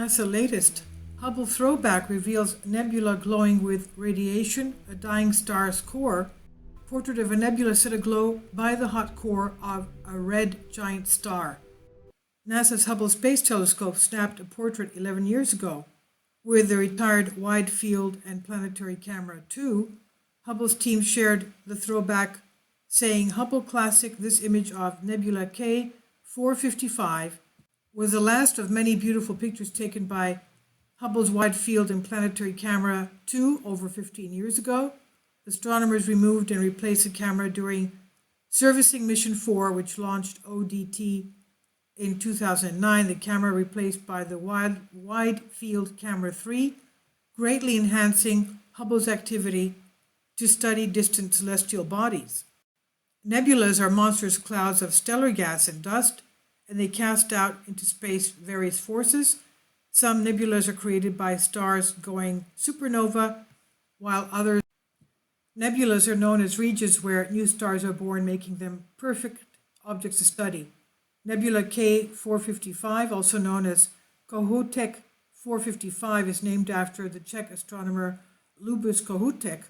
NASA latest Hubble throwback reveals nebula glowing with radiation, a dying star's core. Portrait of a nebula set aglow by the hot core of a red giant star. NASA's Hubble Space Telescope snapped a portrait 11 years ago. With the retired Wide Field and Planetary Camera 2, Hubble's team shared the throwback, saying Hubble Classic, this image of Nebula K 455 was the last of many beautiful pictures taken by Hubble's Wide Field and Planetary Camera 2 over 15 years ago. Astronomers removed and replaced the camera during Servicing Mission 4, which launched ODT in 2009. The camera replaced by the Wide Field Camera 3, greatly enhancing Hubble's activity to study distant celestial bodies. Nebulas are monstrous clouds of stellar gas and dust, and they cast out into space various forces. Some nebulas are created by stars going supernova, while others nebulas are known as regions where new stars are born, making them perfect objects to study. Nebula K 455, also known as Kohoutek 455, is named after the Czech astronomer Lubos Kohoutek.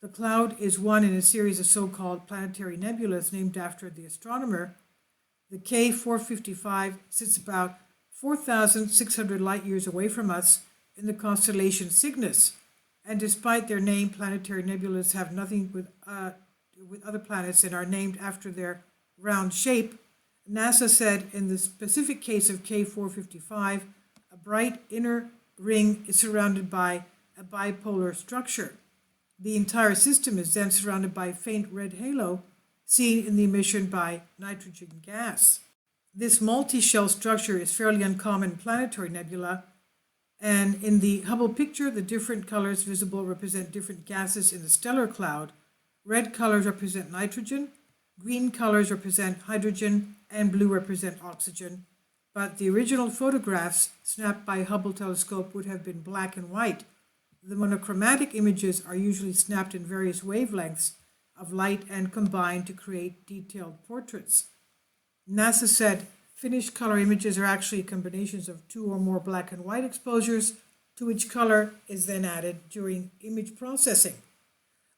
The cloud is one in a series of so-called planetary nebulas named after the astronomer. The K 455 sits about 4,600 light years away from us in the constellation Cygnus. And despite their name, planetary nebulas have nothing with other planets and are named after their round shape. NASA said in the specific case of K 455, a bright inner ring is surrounded by a bipolar structure. The entire system is then surrounded by a faint red halo seen in the emission by nitrogen gas. This multi-shell structure is fairly uncommon in planetary nebula, and in the Hubble picture, the different colors visible represent different gases in the stellar cloud. Red colors represent nitrogen, green colors represent hydrogen, and blue represent oxygen. But the original photographs snapped by Hubble telescope would have been black and white. The monochromatic images are usually snapped in various wavelengths of light and combined to create detailed portraits. NASA said finished color images are actually combinations of two or more black and white exposures, to which color is then added during image processing.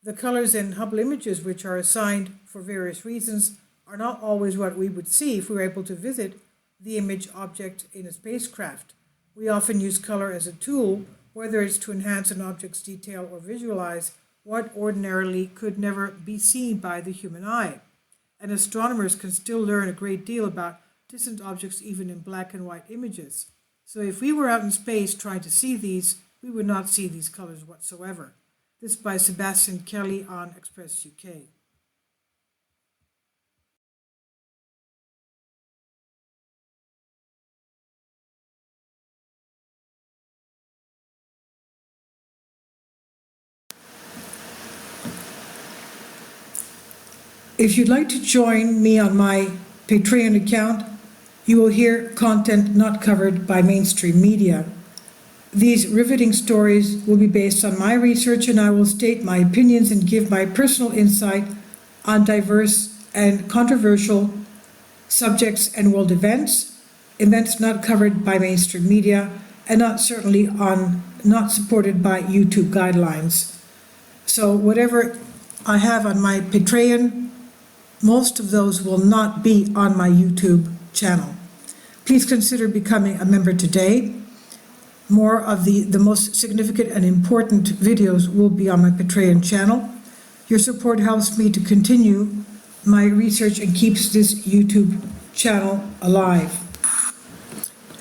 The colors in Hubble images, which are assigned for various reasons, are not always what we would see if we were able to visit the image object in a spacecraft. We often use color as a tool, whether it's to enhance an object's detail or visualize what ordinarily could never be seen by the human eye. And astronomers can still learn a great deal about distant objects even in black and white images. So if we were out in space trying to see these, we would not see these colors whatsoever. This by Sebastian Kelly on Express UK. If you'd like to join me on my Patreon account, you will hear content not covered by mainstream media. These riveting stories will be based on my research, and I will state my opinions and give my personal insight on diverse and controversial subjects and world events not covered by mainstream media, and not supported by YouTube guidelines. So whatever I have on my Patreon, most of those will not be on my YouTube channel. Please consider becoming a member today. More of the most significant and important videos will be on my Patreon channel. Your support helps me to continue my research and keeps this YouTube channel alive.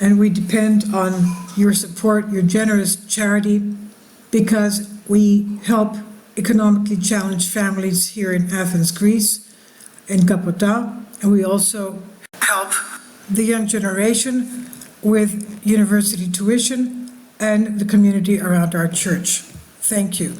And we depend on your support, your generous charity, because we help economically challenged families here in Athens, Greece, in Kapota, and we also help the young generation with university tuition and the community around our church. Thank you.